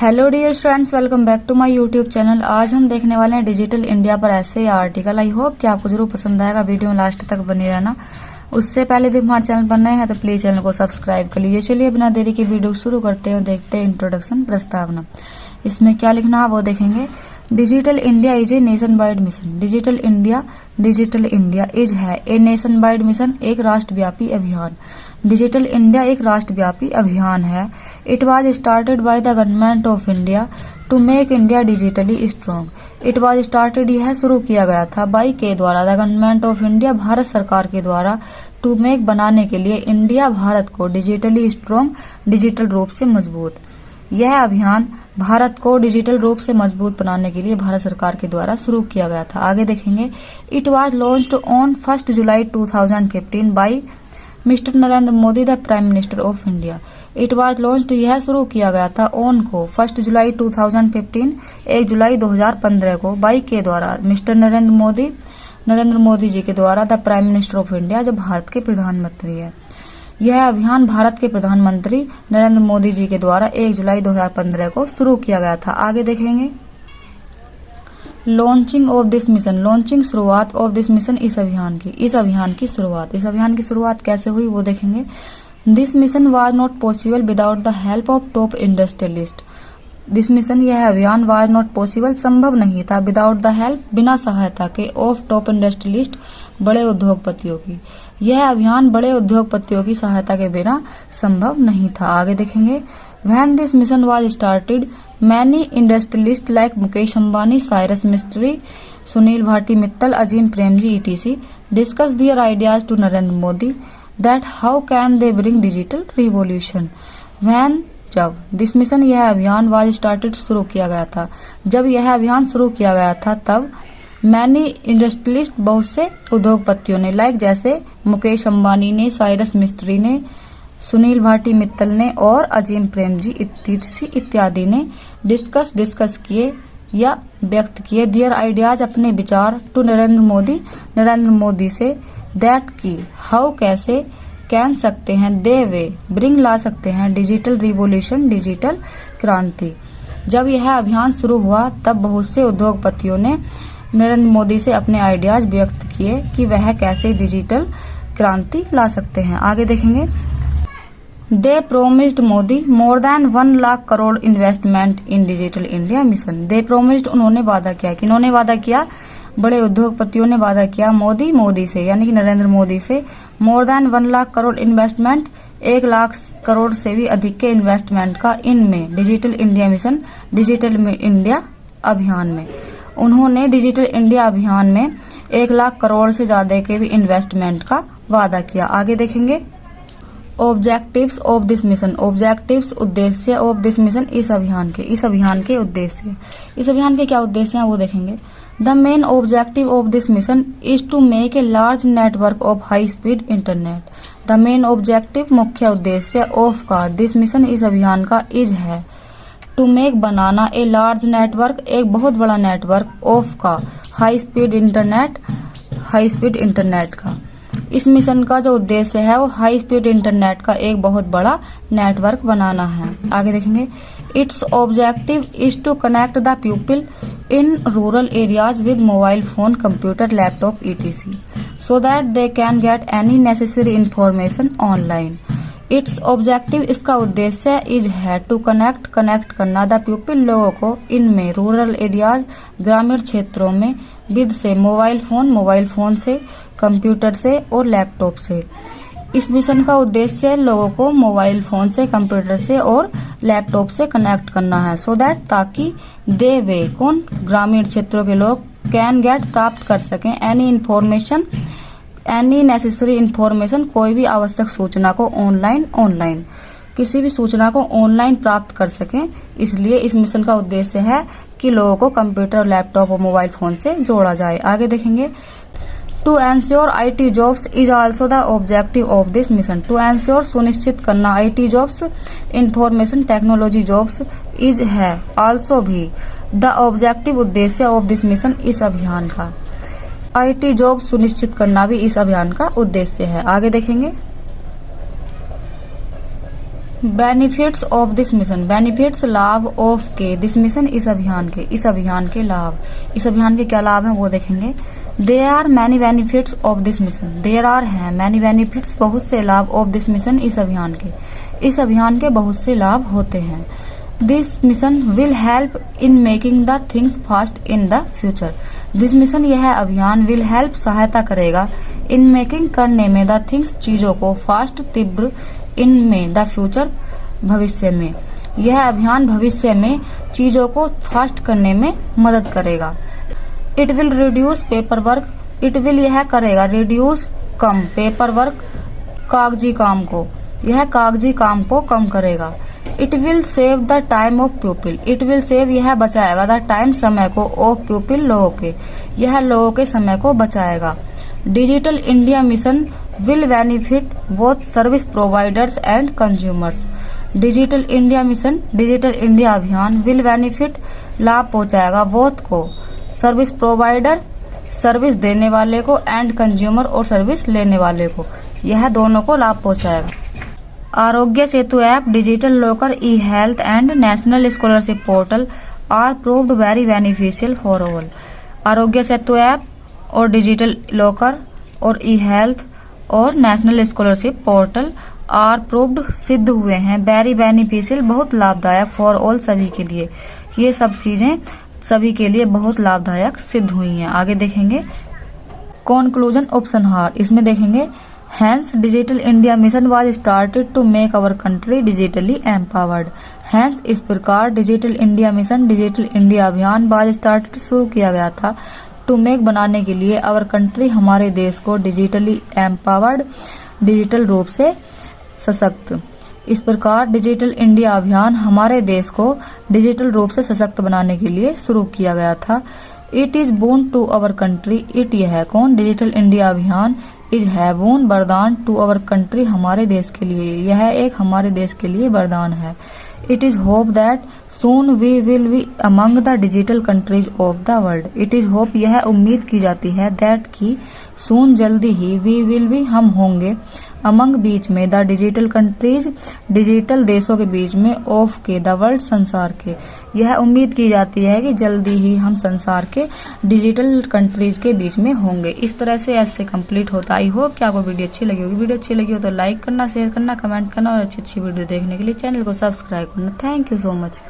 Hello dear friends, welcome back to my YouTube channel. आज हम देखने वाले हैं डिजिटल इंडिया पर ऐसे या आर्टिकल। आई होप कि आपको जरूर पसंद आएगा। वीडियो में लास्ट तक बने रहना। उससे पहले यदि हमारे चैनल पर नए हैं तो प्लीज चैनल को सब्सक्राइब कर लीजिए। चलिए बिना देरी की वीडियो शुरू करते हैं और देखते हैं इंट्रोडक्शन, प्रस्तावना। इसमें क्या लिखना है वो देखेंगे। Digital India is a nation wide mission. Digital India is है ए नेशन वाइड मिशन, एक राष्ट्रव्यापी अभियान। डिजिटल इंडिया एक राष्ट्रव्यापी अभियान है। It was started by the government of India to make India digitally strong. It was started, यह शुरू किया गया था, बाई के द्वारा, the government of India, Bharat सरकार के द्वारा, टू मेक, बनाने के लिए, इंडिया, भारत को, डिजिटली स्ट्रॉन्ग, डिजिटल रूप से मजबूत। यह अभियान भारत को डिजिटल रूप से मजबूत बनाने के लिए भारत सरकार के द्वारा शुरू किया गया था। आगे देखेंगे। It was launched on 1 July 2015 by mister Narendra Modi, the prime minister of India. It was launched, यह शुरू किया गया था, ऑन को, 1 जुलाई 2015, 1 जुलाई 2015 को, बाई के द्वारा, मिस्टर नरेंद्र मोदी जी के द्वारा, the prime minister of India, जो भारत के प्रधानमंत्री है। यह अभियान भारत के प्रधानमंत्री नरेंद्र मोदी जी के द्वारा 1 जुलाई 2015 को शुरू किया गया था। आगे देखेंगे। Launching of this mission, launching, शुरुआत, ऑफ दिस मिशन, इस अभियान की शुरुआत कैसे हुई वो देखेंगे। This mission was not possible without the help of top industrialist. This mission, यह अभियान, वाज नॉट पॉसिबल, संभव नहीं था, विदाउट द हेल्प, बिना सहायता के, ऑफ टॉप इंडस्ट्रियलिस्ट, बड़े उद्योगपतियों की। यह अभियान बड़े उद्योगपतियों की सहायता के बिना संभव नहीं था। आगे देखेंगे। When this mission was started, many industrialist like Mukesh Ambani, Cyrus Mistry, Sunil Bharti Mittal, Azim Premji etc. Discuss their ideas to Narendra Modi that how can they bring digital revolution. When, जब, दिस मिशन, यह अभियान, वाज स्टार्टेड, शुरू किया गया था, जब यह अभियान शुरू किया गया था तब, मैनी इंडस्ट्रियलिस्ट, बहुत से उद्योगपतियों ने, लाइक जैसे, मुकेश अंबानी ने, साइरस मिस्त्री ने, सुनील भाटी मित्तल ने और अजीम प्रेमजी इत्यादि ने, डिस्कस किए या व्यक्त किए, दियर आइडियाज, अपने विचार, टू नरेंद्र मोदी से, दैट की, हाउ, कैसे, कैन, सकते हैं, दे, वे, ब्रिंग, ला सकते हैं, डिजिटल रिवॉल्यूशन, डिजिटल क्रांति। जब यह अभियान शुरू हुआ तब बहुत से उद्योगपतियों ने नरेंद्र मोदी से अपने आइडियाज व्यक्त किए कि वह कैसे डिजिटल क्रांति ला सकते हैं। आगे देखेंगे। They promised Modi more than 1 lakh crore investment in digital India mission. They promised, उन्होंने वादा किया, किन्होंने वादा किया, बड़े उद्योगपतियों ने वादा किया, मोदी से, यानी कि नरेंद्र मोदी से, मोर देन 1 लाख करोड़ इन्वेस्टमेंट, 1 लाख करोड़ से भी अधिक के इन्वेस्टमेंट का, इनमें, digital India mission, digital India अभियान में। उन्होंने डिजिटल इंडिया अभियान में 1 लाख करोड़ से ज्यादा के भी इन्वेस्टमेंट का वादा किया। आगे देखेंगे। Objectives of this mission, objectives, उद्देश्य, ऑफ दिस मिशन, इस अभियान के उद्देश्य, इस अभियान के क्या उद्देश्य हैं वो देखेंगे। The main objective of this mission is to make a large network of high speed internet. The main objective, मुख्य उद्देश्य, ऑफ का, दिस मिशन, इस अभियान का, इज है, टू मेक, बनाना, ए लार्ज नेटवर्क, एक बहुत बड़ा नेटवर्क, ऑफ का, हाई स्पीड इंटरनेट का। इस मिशन का जो उद्देश्य है वो हाई स्पीड इंटरनेट का एक बहुत बड़ा नेटवर्क बनाना है। आगे देखेंगे। Its objective is to connect the people in rural areas with mobile phone, computer, laptop etc. So that they can get any necessary information online. Its objective, इसका उद्देश्य, is है, टू कनेक्ट करना, the people, लोगों को, इनमें, rural areas, ग्रामीण क्षेत्रों में, विद से, मोबाइल फोन से, कंप्यूटर से और लैपटॉप से। इस मिशन का उद्देश्य लोगों को मोबाइल फोन से, कंप्यूटर से और लैपटॉप से कनेक्ट करना है, सो दैट, ताकि, दे, वे, कौन, ग्रामीण क्षेत्रों के लोग, कैन गेट, प्राप्त कर सकें, एनी नेसेसरी इंफॉर्मेशन, कोई भी आवश्यक सूचना को, ऑनलाइन, किसी भी सूचना को ऑनलाइन प्राप्त कर सकें। इसलिए इस मिशन का उद्देश्य है कि लोगों को कंप्यूटर, लैपटॉप और मोबाइल फोन से जोड़ा जाए। आगे देखेंगे। To ensure IT jobs is also the objective of this mission. To ensure, सुनिश्चित करना, IT jobs, information technology jobs, is, है, आल्सो भी, द ऑब्जेक्टिव, उद्देश्य, ऑफ दिस मिशन, इस अभियान का। IT जॉब सुनिश्चित करना भी इस अभियान का उद्देश्य है। आगे देखेंगे। Benefits of this mission, benefits लाभ ऑफ के दिस मिशन, इस अभियान के लाभ, इस अभियान के क्या लाभ हैं वो देखेंगे। There are many benefits of this mission, there are हैं मैनी बेनिफिट्स बहुत से लाभ ऑफ दिस मिशन, इस अभियान के बहुत से लाभ होते हैं। This mission will help in making the things fast in the future, this mission यह अभियान विल हेल्प सहायता करेगा इन मेकिंग करने में द थिंग्स चीजों को फास्ट तीव्र इन में द फ्यूचर भविष्य में, यह अभियान भविष्य में चीजों को फास्ट करने में मदद करेगा। It will reduce paper work, it will यह करेगा रिड्यूस कम पेपर वर्क कागजी काम को, यह कागजी काम को कम करेगा। It will save the time of people, it will save यह बचाएगा द टाइम समय को ऑफ पीपल लोगों के, यह लोगों के समय को बचाएगा। Digital India mission will benefit both service providers and consumers, digital India mission digital India अभियान विल बेनिफिट लाभ पहुंचाएगा बोथ को, सर्विस प्रोवाइडर सर्विस देने वाले को एंड कंज्यूमर और सर्विस लेने वाले को, यह दोनों को लाभ पहुंचाएगा। Aarogya Setu app, digital locker, e health and national scholarship portal are proved very beneficial for all. Aarogya Setu app और डिजिटल लॉकर और ई हेल्थ और national scholarship portal are proved सिद्ध हुए हैं, वेरी बेनिफिशियल बहुत लाभदायक, फॉर ऑल सभी के लिए, ये सब चीजें सभी के लिए बहुत लाभदायक सिद्ध हुई हैं। आगे देखेंगे कॉन्क्लूजन ऑप्शन हार, इसमें देखेंगे hence digital India mission was started to make our country digitally empowered, hence इस प्रकार digital India mission digital India अभियान वाज स्टार्टेड शुरू किया गया था, टू मेक बनाने के लिए, अवर कंट्री हमारे देश को, डिजिटली एम्पावर्ड डिजिटल रूप से सशक्त, इस प्रकार डिजिटल इंडिया अभियान हमारे देश को डिजिटल रूप से सशक्त बनाने के लिए शुरू किया गया था। It is boon to our country, it यह है कौन, डिजिटल इंडिया अभियान, इज है बोन वरदान, टू अवर कंट्री हमारे देश के लिए, यह एक हमारे देश के लिए वरदान है। It is hope that soon we will be among the digital countries of the world, it is hope यह उम्मीद की जाती है, दैट की सून जल्दी ही, वी विल बी हम होंगे, अमंग बीच में, द डिजिटल कंट्रीज डिजिटल देशों के बीच में, ऑफ के द वर्ल्ड संसार के, यह उम्मीद की जाती है कि जल्दी ही हम संसार के डिजिटल कंट्रीज के बीच में होंगे। इस तरह से ऐसे कंप्लीट होता। आई होप कि आपको वीडियो अच्छी लगी होगी, वीडियो अच्छी लगी हो तो लाइक करना, शेयर करना, कमेंट करना और अच्छी अच्छी वीडियो देखने के लिए चैनल को सब्सक्राइब करना। Thank you so much.